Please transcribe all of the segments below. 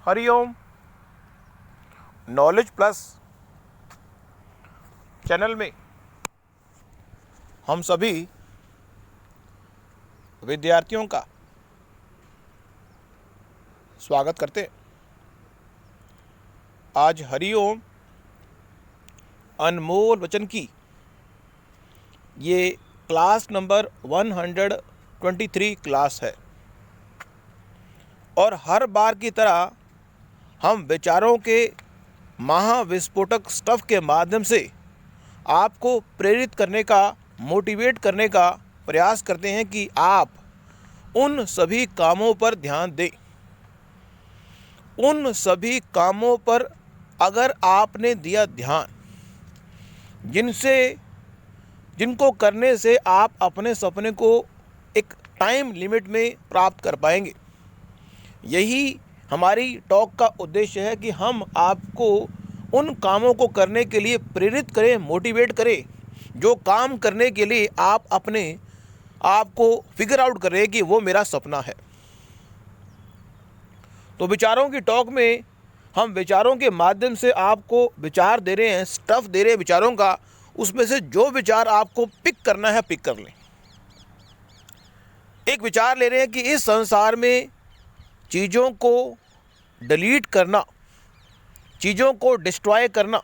Hariom. Knowledge plus channel में हम सभी विद्यार्थियों का स्वागत करते हैं। आज हरिओम अनमोल वचन की ये क्लास नंबर 123 क्लास है और हर बार की तरह हम विचारों के महाविस्फोटक स्टफ के माध्यम से आपको प्रेरित करने का, मोटिवेट करने का प्रयास करते हैं कि आप उन सभी कामों पर ध्यान दें। उन सभी कामों पर अगर आपने दिया ध्यान, जिनको करने से आप अपने सपने को एक टाइम लिमिट में प्राप्त कर पाएंगे। यही हमारी टॉक का उद्देश्य है कि हम आपको उन कामों को करने के लिए प्रेरित करें, मोटिवेट करें, जो काम करने के लिए आप अपने आप को फिगर आउट करें कि वो मेरा सपना है। तो विचारों की टॉक में हम विचारों के माध्यम से आपको विचार दे रहे हैं, स्टफ दे रहे हैं विचारों का। उसमें से जो विचार आपको पिक करना है पिक कर लें। एक विचार ले रहे हैं कि इस संसार में चीज़ों को डिलीट करना, चीज़ों को डिस्ट्रॉय करना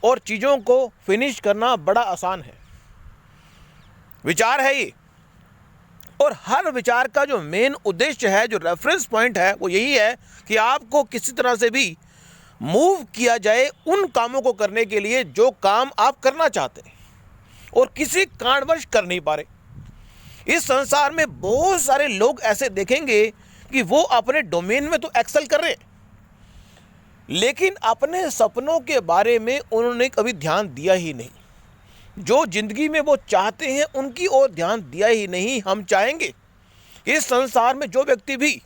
और चीज़ों को फिनिश करना बड़ा आसान है। विचार है ये, और हर विचार का जो मेन उद्देश्य है, जो रेफरेंस पॉइंट है, वो यही है कि आपको किसी तरह से भी मूव किया जाए उन कामों को करने के लिए जो काम आप करना चाहते हैं और किसी कारणवश कर नहीं पा रहे। इस संसार में बहुत सारे लोग ऐसे देखेंगे कि वो अपने डोमेन में तो एक्सेल कर रहे हैं, लेकिन अपने सपनों के बारे में उन्होंने कभी ध्यान दिया ही नहीं। जो जिंदगी में वो चाहते हैं उनकी ओर ध्यान दिया ही नहीं। हम चाहेंगे इस संसार में जो व्यक्ति भी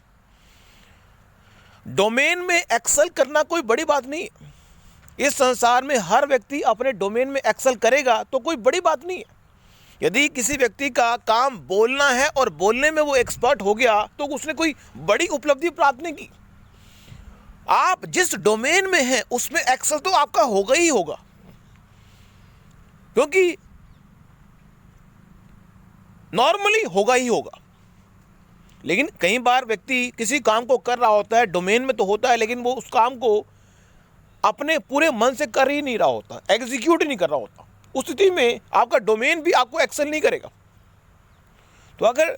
डोमेन में एक्सेल करना कोई बड़ी बात नहीं है। इस संसार में हर व्यक्ति अपने डोमेन में एक्सेल करेगा तो कोई बड़ी बात नहीं है। यदि किसी व्यक्ति का काम बोलना है और बोलने में वो एक्सपर्ट हो गया तो उसने कोई बड़ी उपलब्धि प्राप्त नहीं की। आप जिस डोमेन में हैं उसमें एक्सेल तो आपका होगा ही होगा, क्योंकि नॉर्मली होगा ही होगा। लेकिन कई बार व्यक्ति किसी काम को कर रहा होता है, डोमेन में तो होता है, लेकिन वो उस काम को अपने पूरे मन से कर ही नहीं रहा होता, एग्जीक्यूट ही नहीं कर रहा होता। उस स्थिति में आपका डोमेन भी आपको एक्सेल नहीं करेगा। तो अगर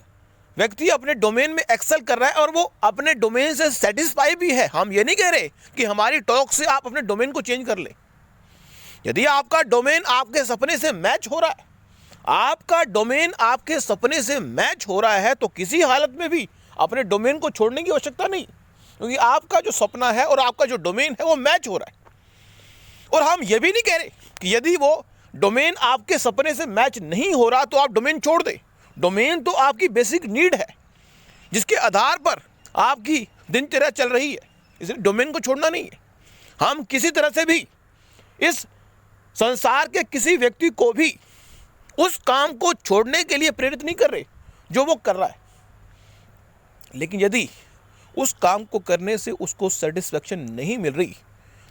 व्यक्ति अपने डोमेन में एक्सेल कर रहा है और वो अपने डोमेन से सेटिस्फाई भी है, हम ये नहीं कह रहे कि हमारी टॉक से आप अपने डोमेन को चेंज कर ले। यदि आपका डोमेन आपके सपने से मैच हो रहा है, आपका डोमेन आपके सपने से मैच हो रहा है, तो किसी हालत में भी अपने डोमेन को छोड़ने की आवश्यकता नहीं, क्योंकि आपका जो सपना है और आपका जो डोमेन है वो मैच हो रहा है। और हम ये भी नहीं कह रहे कि यदि वो डोमेन आपके सपने से मैच नहीं हो रहा तो आप डोमेन छोड़ दें। डोमेन तो आपकी बेसिक नीड है, जिसके आधार पर आपकी दिनचर्या चल रही है, इसलिए डोमेन को छोड़ना नहीं है। हम किसी तरह से भी इस संसार के किसी व्यक्ति को भी उस काम को छोड़ने के लिए प्रेरित नहीं कर रहे जो वो कर रहा है। लेकिन यदि उस काम को करने से उसको सेटिस्फैक्शन नहीं मिल रही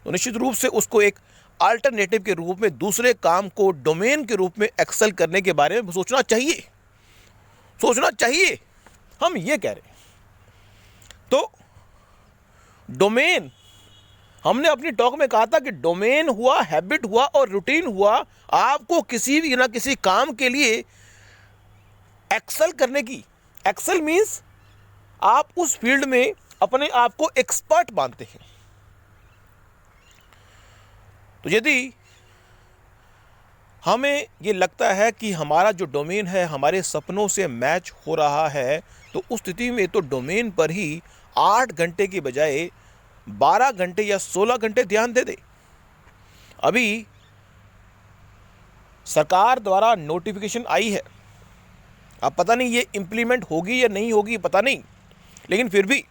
तो निश्चित रूप से उसको एक अल्टरनेटिव के रूप में दूसरे काम को डोमेन के रूप में एक्सेल करने के बारे में सोचना चाहिए। हम ये कह रहे हैं। तो डोमेन, हमने अपनी टॉक में कहा था कि डोमेन हुआ, हैबिट हुआ और रूटीन हुआ आपको किसी भी ना किसी काम के लिए एक्सेल करने की। एक्सेल मीन्स आप उस फील्ड में अपने आप को एक्सपर्ट मानते हैं। तो यदि हमें ये लगता है कि हमारा जो डोमेन है हमारे सपनों से मैच हो रहा है, तो उस स्थिति में तो डोमेन पर ही 8 घंटे की बजाय 12 घंटे या 16 घंटे ध्यान दे दे। अभी सरकार द्वारा नोटिफिकेशन आई है, अब पता नहीं ये इम्प्लीमेंट होगी या नहीं होगी, पता नहीं, लेकिन फिर भी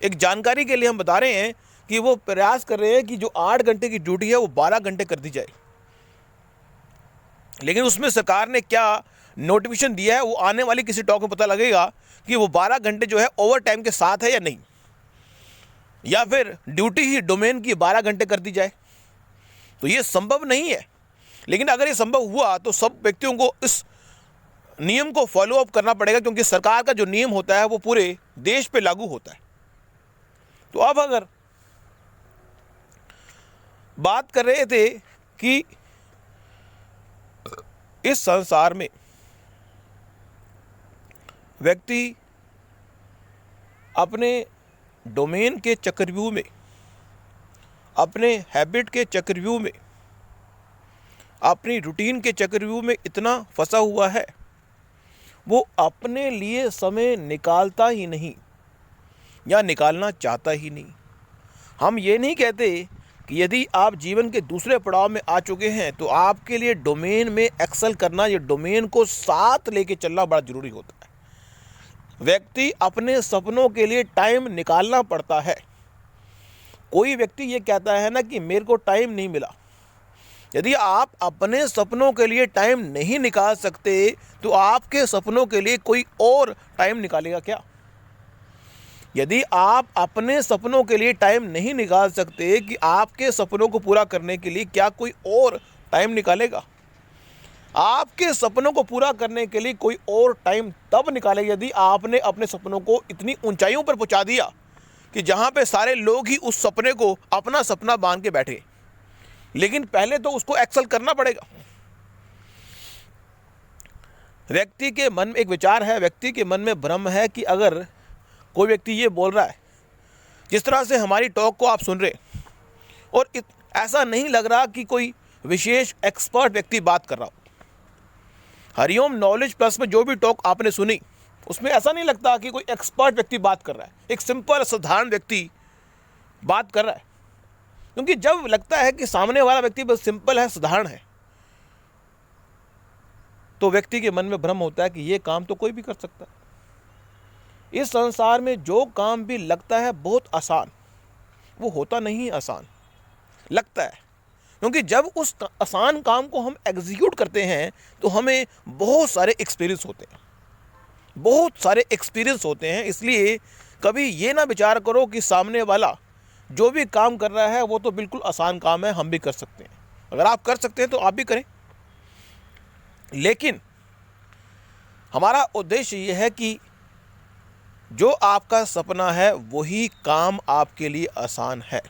एक जानकारी के लिए हम बता रहे हैं कि वो प्रयास कर रहे हैं कि जो 8 घंटे की ड्यूटी है वो 12 घंटे कर दी जाए। लेकिन उसमें सरकार ने क्या नोटिफिकेशन दिया है वो आने वाली किसी टॉक में पता लगेगा कि वो 12 घंटे जो है ओवर टाइम के साथ है या नहीं। या फिर ड्यूटी ही डोमेन की 12 घंटे कर दी जाए, तो ये संभव नहीं है। लेकिन अगर ये संभव हुआ तो सब व्यक्तियों को इस नियम को फॉलो अप करना पड़ेगा, क्योंकि सरकार का जो नियम होता है वो पूरे देश पे लागू होता है। तो अब अगर बात कर रहे थे कि इस संसार में व्यक्ति अपने डोमेन के चक्रव्यूह में, अपने हैबिट के चक्रव्यूह में, अपनी रूटीन के चक्रव्यूह में इतना फंसा हुआ है, वो अपने लिए समय निकालता ही नहीं या निकालना चाहता ही नहीं। हम ये नहीं कहते कि यदि आप जीवन के दूसरे पड़ाव में आ चुके हैं तो आपके लिए डोमेन में एक्सेल करना, या डोमेन को साथ लेके चलना बड़ा ज़रूरी होता है। व्यक्ति अपने सपनों के लिए टाइम निकालना पड़ता है। कोई व्यक्ति ये कहता है ना कि मेरे को टाइम नहीं मिला। यदि आप अपने सपनों के लिए टाइम नहीं निकाल सकते तो आपके सपनों के लिए कोई और टाइम निकालेगा क्या? यदि आप अपने सपनों के लिए टाइम नहीं निकाल सकते कि आपके सपनों को पूरा करने के लिए क्या कोई और टाइम निकालेगा? आपके सपनों को पूरा करने के लिए कोई और टाइम तब निकालेगा यदि आपने अपने सपनों को इतनी ऊंचाइयों पर पहुंचा दिया कि जहां पे सारे लोग ही उस सपने को अपना सपना मान के बैठे। लेकिन पहले तो उसको एक्सेल करना पड़ेगा। व्यक्ति के मन में एक विचार है, व्यक्ति के मन में भ्रम है कि अगर कोई व्यक्ति ये बोल रहा है, जिस तरह से हमारी टॉक को आप सुन रहे, और ऐसा नहीं लग रहा कि कोई विशेष एक्सपर्ट व्यक्ति बात कर रहा हो। हरिओम नॉलेज प्लस में जो भी टॉक आपने सुनी उसमें ऐसा नहीं लगता कि कोई एक्सपर्ट व्यक्ति बात कर रहा है, एक सिंपल साधारण व्यक्ति बात कर रहा है। क्योंकि जब लगता है कि सामने वाला व्यक्ति बस सिंपल है, साधारण है, तो व्यक्ति के मन में भ्रम होता है कि ये काम तो कोई भी कर सकता है। इस संसार में जो काम भी लगता है बहुत आसान, वो होता नहीं आसान, लगता है। क्योंकि जब उस आसान काम को हम एग्जीक्यूट करते हैं तो हमें बहुत सारे एक्सपीरियंस होते हैं, बहुत सारे एक्सपीरियंस होते हैं। इसलिए कभी ये ना विचार करो कि सामने वाला जो भी काम कर रहा है वो तो बिल्कुल आसान काम है, हम भी कर सकते हैं। अगर आप कर सकते हैं तो आप भी करें। लेकिन हमारा उद्देश्य ये है कि जो आपका सपना है वही काम आपके लिए आसान है,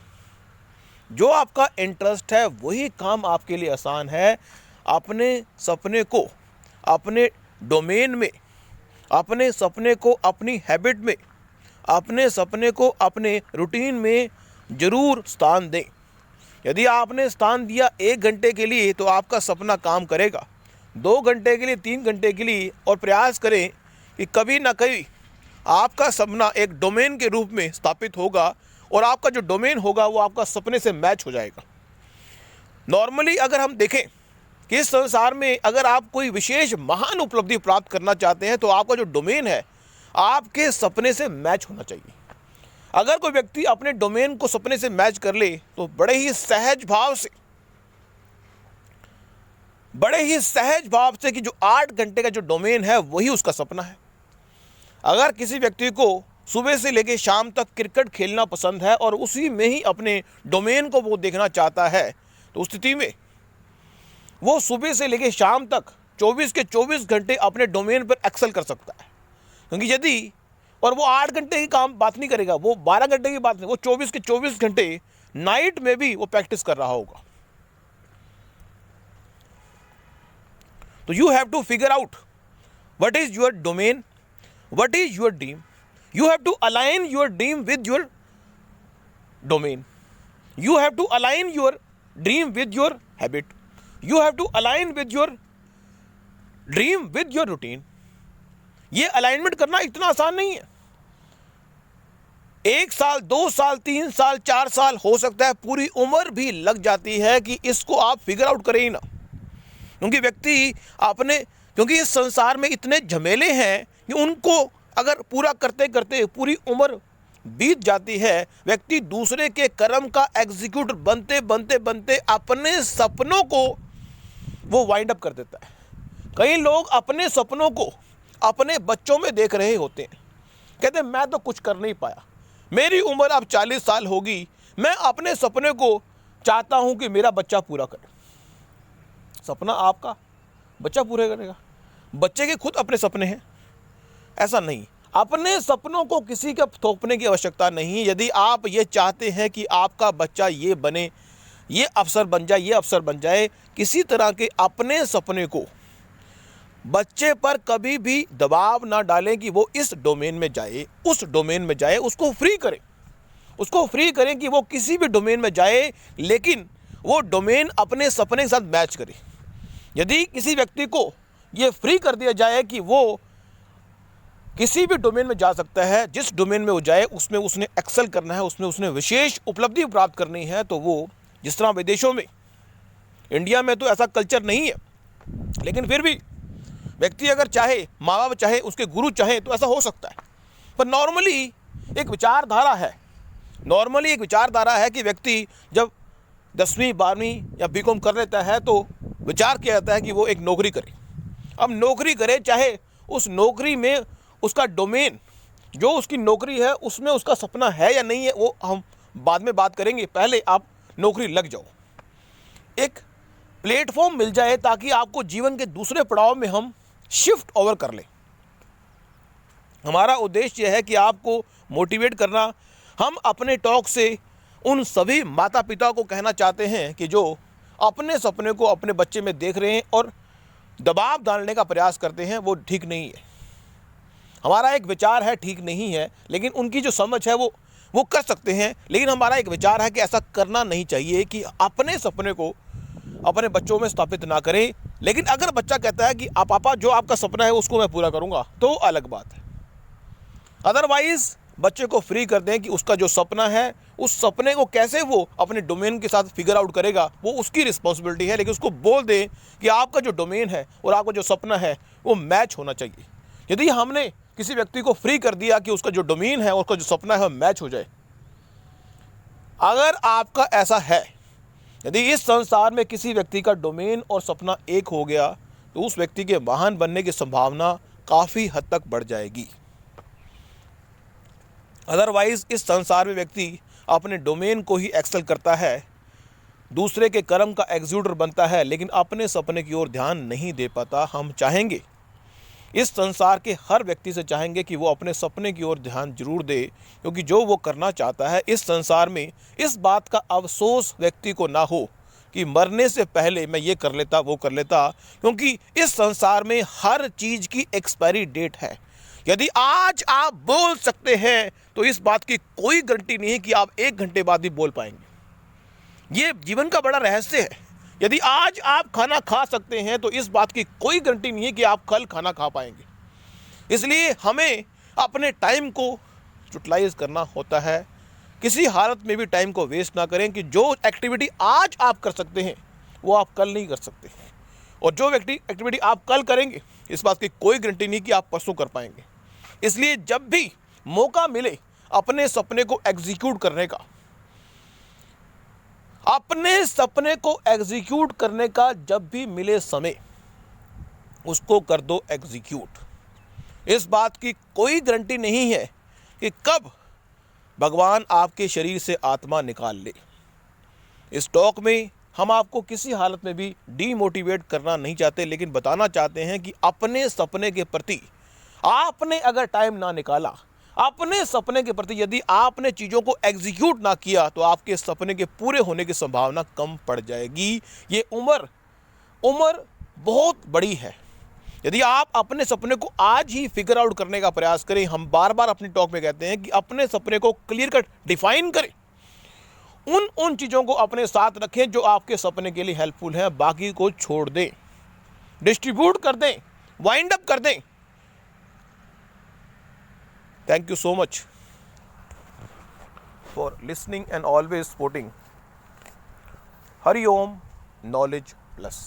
जो आपका इंटरेस्ट है वही काम आपके लिए आसान है। अपने सपने को अपने डोमेन में, अपने सपने को अपनी हैबिट में, अपने सपने को अपने रूटीन में ज़रूर स्थान दें। यदि आपने स्थान दिया 1 घंटे के लिए तो आपका सपना काम करेगा, 2 घंटे के लिए, 3 घंटे के लिए, और प्रयास करें कि कभी ना कभी आपका सपना एक डोमेन के रूप में स्थापित होगा और आपका जो डोमेन होगा वो आपका सपने से मैच हो जाएगा। नॉर्मली अगर हम देखें कि इस संसार में अगर आप कोई विशेष महान उपलब्धि प्राप्त करना चाहते हैं तो आपका जो डोमेन है आपके सपने से मैच होना चाहिए। अगर कोई व्यक्ति अपने डोमेन को सपने से मैच कर ले तो बड़े ही सहज भाव से कि जो 8 घंटे का जो डोमेन है वही उसका सपना है। अगर किसी व्यक्ति को सुबह से लेकर शाम तक क्रिकेट खेलना पसंद है और उसी में ही अपने डोमेन को वो देखना चाहता है तो उस स्थिति में वो सुबह से लेकर शाम तक 24 के 24 घंटे अपने डोमेन पर एक्सेल कर सकता है। क्योंकि यदि और वो 8 घंटे की काम बात नहीं करेगा, वो 12 घंटे की बात नहीं, वो 24 के 24 घंटे नाइट में भी वो प्रैक्टिस कर रहा होगा। तो you have to figure out what is your domain, what is your dream. You have to align your dream with your domain. You have to align your dream with your habit. You have to align with your dream with your routine. ये alignment करना इतना आसान नहीं है। 1 साल, 2 साल, 3 साल, 4 साल, हो सकता है पूरी उम्र भी लग जाती है कि इसको आप फिगर आउट करें ही ना। क्योंकि इस संसार में इतने झमेले हैं कि उनको अगर पूरा करते करते पूरी उम्र बीत जाती है। व्यक्ति दूसरे के कर्म का एग्जीक्यूटर बनते बनते बनते अपने सपनों को वो वाइंड अप कर देता है। कई लोग अपने सपनों को अपने बच्चों में देख रहे होते हैं, कहते हैं मैं तो कुछ कर नहीं पाया, मेरी उम्र अब 40 साल होगी, मैं अपने सपने को चाहता हूं कि मेरा बच्चा पूरा करे। सपना आपका, बच्चा पूरे करेगा। बच्चे के खुद अपने सपने हैं, ऐसा नहीं। अपने सपनों को किसी का थोपने की आवश्यकता नहीं। यदि आप ये चाहते हैं कि आपका बच्चा ये बने, ये अफसर बन जाए, ये अफसर बन जाए, किसी तरह के अपने सपने को बच्चे पर कभी भी दबाव ना डालें कि वो इस डोमेन में जाए, उस डोमेन में जाए। उसको फ्री करें, उसको फ्री करें कि वो किसी भी डोमेन में जाए, लेकिन वो डोमेन अपने सपने के साथ मैच करे। यदि किसी व्यक्ति को ये फ्री कर दिया जाए कि वो किसी भी डोमेन में जा सकता है, जिस डोमेन में वो जाए उसमें उसने एक्सेल करना है, उसमें उसने विशेष उपलब्धि प्राप्त करनी है, तो वो जिस तरह विदेशों में, इंडिया में तो ऐसा कल्चर नहीं है, लेकिन फिर भी व्यक्ति अगर चाहे, माँ बाप चाहे, उसके गुरु चाहे, तो ऐसा हो सकता है। पर नॉर्मली एक विचारधारा है कि व्यक्ति जब 10वीं 12वीं या बीकॉम कर लेता है तो विचार किया जाता है कि वो एक नौकरी करे। अब नौकरी करे, चाहे उस नौकरी में उसका डोमेन, जो उसकी नौकरी है उसमें उसका सपना है या नहीं है, वो हम बाद में बात करेंगे। पहले आप नौकरी लग जाओ, एक प्लेटफॉर्म मिल जाए ताकि आपको जीवन के दूसरे पड़ाव में हम शिफ्ट ओवर कर लें। हमारा उद्देश्य यह है कि आपको मोटिवेट करना। हम अपने टॉक से उन सभी माता पिता को कहना चाहते हैं कि जो अपने सपने को अपने बच्चे में देख रहे हैं और दबाव डालने का प्रयास करते हैं, वो ठीक नहीं है। हमारा एक विचार है, ठीक नहीं है, लेकिन उनकी जो समझ है वो कर सकते हैं, लेकिन हमारा एक विचार है कि ऐसा करना नहीं चाहिए कि अपने सपने को अपने बच्चों में स्थापित ना करें। लेकिन अगर बच्चा कहता है कि पापा जो आपका सपना है उसको मैं पूरा करूंगा, तो अलग बात है। अदरवाइज बच्चे को फ्री कर दें कि उसका जो सपना है, उस सपने को कैसे वो अपने डोमेन के साथ फिगर आउट करेगा, वो उसकी रिस्पॉन्सिबिलिटी है। लेकिन उसको बोल दें कि आपका जो डोमेन है और आपका जो सपना है वो मैच होना चाहिए। यदि हमने किसी व्यक्ति को फ्री कर दिया कि उसका जो डोमेन है, उसका जो सपना है मैच हो जाए, अगर आपका ऐसा है, यदि इस संसार में किसी व्यक्ति का डोमेन और सपना एक हो गया, तो उस व्यक्ति के महान बनने की संभावना काफ़ी हद तक बढ़ जाएगी। अदरवाइज इस संसार में व्यक्ति अपने डोमेन को ही एक्सेल करता है, दूसरे के कर्म का एग्जीक्यूटर बनता है, लेकिन अपने सपने की ओर ध्यान नहीं दे पाता। हम चाहेंगे, इस संसार के हर व्यक्ति से चाहेंगे कि वो अपने सपने की ओर ध्यान जरूर दे, क्योंकि जो वो करना चाहता है इस संसार में, इस बात का अफसोस व्यक्ति को ना हो कि मरने से पहले मैं ये कर लेता, वो कर लेता, क्योंकि इस संसार में हर चीज़ की एक्सपायरी डेट है। यदि आज आप बोल सकते हैं तो इस बात की कोई गारंटी नहीं है कि आप 1 घंटे बाद ही बोल पाएंगे। ये जीवन का बड़ा रहस्य है। यदि आज आप खाना खा सकते हैं तो इस बात की कोई गारंटी नहीं है कि आप कल खाना खा पाएंगे। इसलिए हमें अपने टाइम को यूटिलाइज करना होता है। किसी हालत में भी टाइम को वेस्ट ना करें कि जो एक्टिविटी आज आप कर सकते हैं वो आप कल नहीं कर सकते, और जो एक्टिविटी आप कल करेंगे इस बात की कोई गारंटी नहीं कि आप परसों कर पाएंगे। इसलिए जब भी मौका मिले अपने सपने को एग्जीक्यूट करने का, अपने सपने को एग्जीक्यूट करने का जब भी मिले समय, उसको कर दो एग्जीक्यूट। इस बात की कोई गारंटी नहीं है कि कब भगवान आपके शरीर से आत्मा निकाल ले। इस टॉक में हम आपको किसी हालत में भी डीमोटिवेट करना नहीं चाहते, लेकिन बताना चाहते हैं कि अपने सपने के प्रति आपने अगर टाइम ना निकाला, अपने सपने के प्रति यदि आपने चीज़ों को एग्जीक्यूट ना किया, तो आपके सपने के पूरे होने की संभावना कम पड़ जाएगी। ये उम्र बहुत बड़ी है। यदि आप अपने सपने को आज ही फिगर आउट करने का प्रयास करें, हम बार बार अपनी टॉक में कहते हैं कि अपने सपने को क्लियर कट डिफाइन करें, उन चीज़ों को अपने साथ रखें जो आपके सपने के लिए हेल्पफुल है, बाकी को छोड़ दें, डिस्ट्रीब्यूट कर दें, वाइंड अप कर दें। Thank you so much for listening and always supporting Hari Om Knowledge Plus.